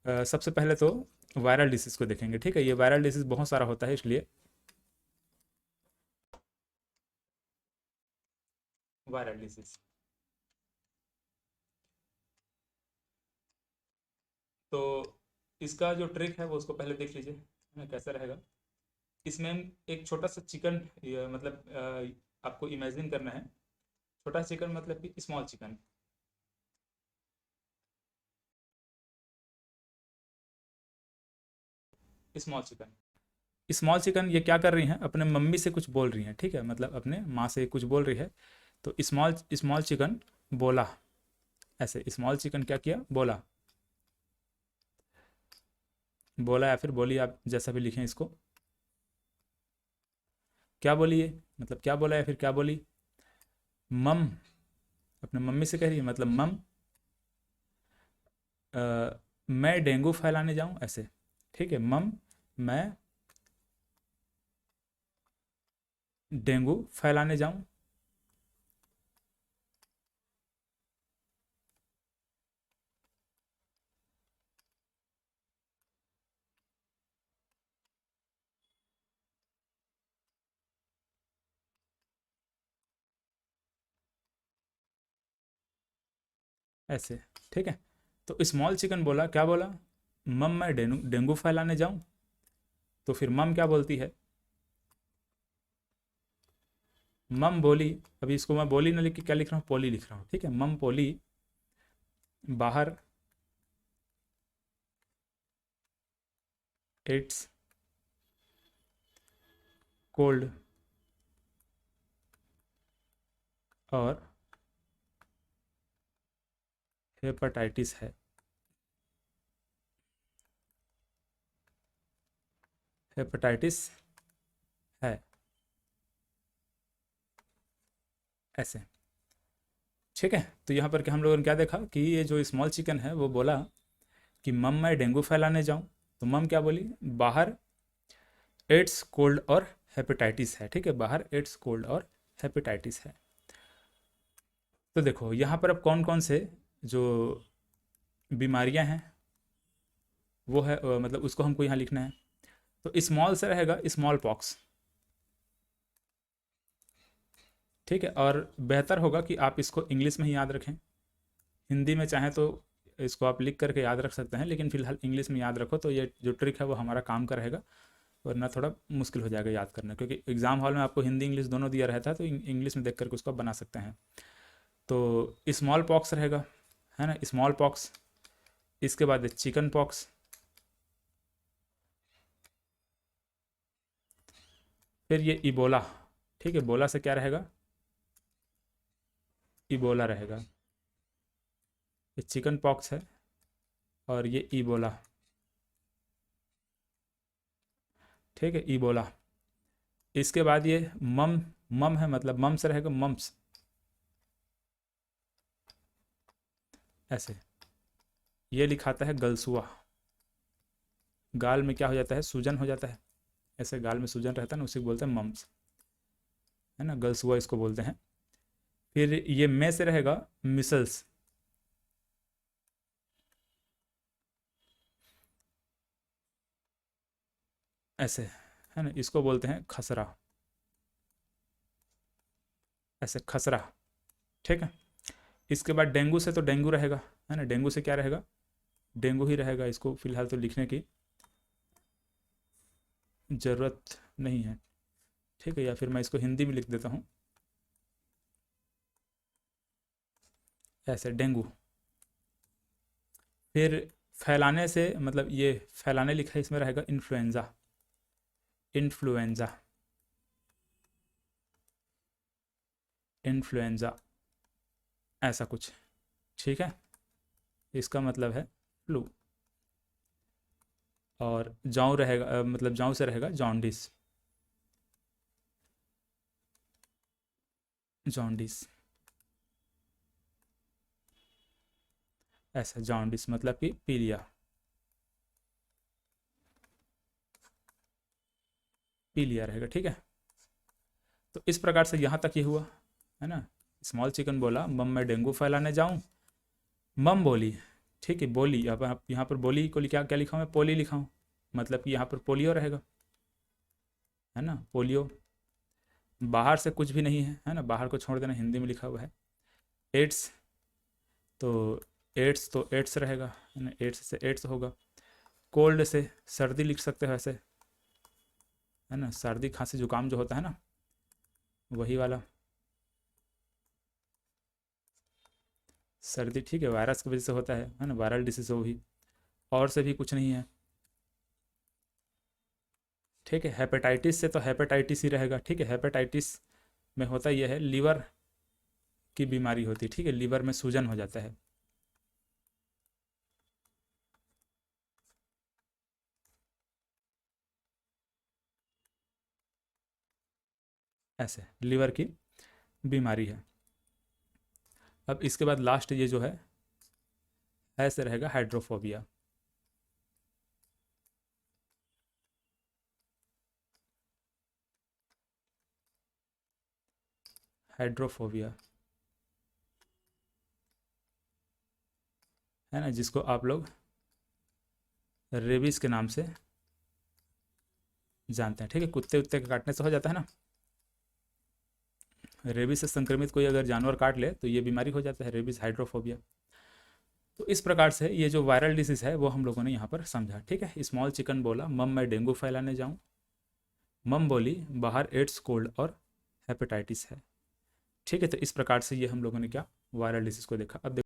सबसे पहले तो वायरल डिसीज़ को देखेंगे, ठीक है। ये वायरल डिसीज़ बहुत सारा होता है, इसलिए वायरल डिसीज़। तो इसका जो ट्रिक है वो उसको पहले देख लीजिए, है ना, कैसा रहेगा। इसमें हम एक छोटा सा चिकन, मतलब आपको इमेजिन करना है। छोटा चिकन मतलब कि small chicken. Small chicken. Small chicken ये क्या कर रही हैं, अपने मम्मी से कुछ बोल रही हैं, ठीक है, मतलब अपने माँ से कुछ बोल रही है। तो स्मॉल स्मॉल चिकन बोला, ऐसे स्मॉल चिकन क्या किया, बोला। बोला या फिर बोली, आप जैसा भी लिखें इसको। क्या बोली ये, मतलब क्या बोला या फिर क्या बोली, मम। अपने मम्मी से कह रही है, मतलब मम, मैं डेंगू फैलाने जाऊं, ऐसे, ठीक है। मम, मैं डेंगू फैलाने जाऊं। ऐसे, ठीक है। तो स्मॉल चिकन बोला, क्या बोला, मम मैं डेंगू डेंगू फैलाने जाऊं। तो फिर मम क्या बोलती है, मम बोली। अभी इसको मैं बोली ना लिख के क्या लिख रहा हूँ, पोली लिख रहा हूँ, ठीक है। मम पोली बाहर, इट्स कोल्ड, और हेपेटाइटिस है। हेपेटाइटिस है, ऐसे, ठीक है। तो यहाँ पर क्या हम लोगों ने क्या देखा कि ये जो स्मॉल चिकन है वो बोला कि मम मैं डेंगू फैलाने जाऊँ। तो मम क्या बोली, बाहर एड्स कोल्ड और हेपेटाइटिस है, ठीक है, बाहर एड्स कोल्ड और हेपेटाइटिस है। तो देखो यहाँ पर अब कौन कौन से जो बीमारियां हैं वो है, मतलब उसको हमको यहाँ लिखना है। तो स्मॉल से रहेगा स्मॉल पॉक्स, ठीक है। और बेहतर होगा कि आप इसको इंग्लिश में ही याद रखें। हिंदी में चाहें तो इसको आप लिख करके याद रख सकते हैं, लेकिन फिलहाल इंग्लिश में याद रखो, तो ये जो ट्रिक है वो हमारा काम का रहेगा। वरना थोड़ा मुश्किल हो जाएगा याद करना, क्योंकि एग्जाम हॉल में आपको हिंदी इंग्लिश दोनों दिया रहता है, तो इंग्लिश में देख करके उसको बना सकते हैं। तो स्मॉल पॉक्स रहेगा, है ना, स्मॉल पॉक्स। इसके बाद चिकन पॉक्स, फिर ये इबोला, ठीक है। बोला से क्या रहेगा, इबोला रहेगा। ये चिकन पॉक्स है और ये इबोला, ठीक है, इबोला। इसके बाद ये मम, मम है, मतलब मम से रहेगा मम्स, ऐसे। ये लिखाता है गलसुआ। गाल में क्या हो जाता है, सूजन हो जाता है, ऐसे गाल में सूजन रहता है ना, उसी को बोलते हैं मम्स, है ना, गलसुआ इसको बोलते हैं। फिर ये में से रहेगा मिसल्स, ऐसे, है ना, इसको बोलते हैं खसरा, ऐसे खसरा, ठीक है। इसके बाद डेंगू से, तो डेंगू रहेगा, है ना, डेंगू से क्या रहेगा, डेंगू ही रहेगा। इसको फिलहाल तो लिखने की ज़रूरत नहीं है, ठीक है, या फिर मैं इसको हिंदी में लिख देता हूँ, ऐसे डेंगू। फिर फैलाने से, मतलब ये फैलाने लिखा है, इसमें रहेगा इन्फ्लुएंज़ा, इन्फ्लुएंज़ा, इन्फ्लुएंज़ा, ऐसा कुछ, ठीक है। इसका मतलब है फ्लू। और जौ रहेगा, मतलब जौ से रहेगा जॉन्डिस, जॉन्डिस, ऐसा, जॉन्डिस मतलब कि पीलिया, पीलिया रहेगा, ठीक है। तो इस प्रकार से यहाँ तक ये हुआ, है ना। स्मॉल चिकन बोला, मम मैं डेंगू फैलाने जाऊँ, मम बोली, ठीक है, बोली। अब आप यहाँ पर बोली को क्या क्या लिखा हूँ मैं, पोली लिखा हूँ, मतलब कि यहाँ पर पोलियो रहेगा, है ना, पोलियो। बाहर से कुछ भी नहीं है ना, बाहर को छोड़ देना, हिंदी में लिखा हुआ है। एड्स, तो एड्स तो एड्स रहेगा, है ना, एड्स से एड्स होगा। कोल्ड से सर्दी लिख सकते हो ऐसे, है ना, सर्दी खांसी जुकाम जो होता है ना, वही वाला सर्दी, ठीक है, वायरस की वजह से होता है ना, वायरल डिसीज हो भी, और से भी कुछ नहीं है। ठीक है, हेपेटाइटिस से तो हेपेटाइटिस ही रहेगा, ठीक है, हेपेटाइटिस में होता यह है, लीवर की बीमारी होती है, ठीक है, लीवर में सूजन हो जाता है। ऐसे लीवर की बीमारी है। अब इसके बाद लास्ट ये जो है ऐसे रहेगा, हाइड्रोफोबिया। हाइड्रोफोबिया, है ना, जिसको आप लोग रेबीज के नाम से जानते हैं, ठीक है, कुत्ते उत्ते के काटने से हो जाता है ना, रेबीज से संक्रमित कोई अगर जानवर काट ले तो ये बीमारी हो जाता है, रेबीज, हाइड्रोफोबिया। तो इस प्रकार से ये जो वायरल डिसीज़ है वो हम लोगों ने यहाँ पर समझा, ठीक है। स्मॉल चिकन बोला, मम मैं डेंगू फैलाने जाऊँ, मम बोली बाहर एड्स, कोल्ड और हेपेटाइटिस है, ठीक है। तो इस प्रकार से ये हम लोगों ने क्या वायरल डिसीज़ को देखा। अब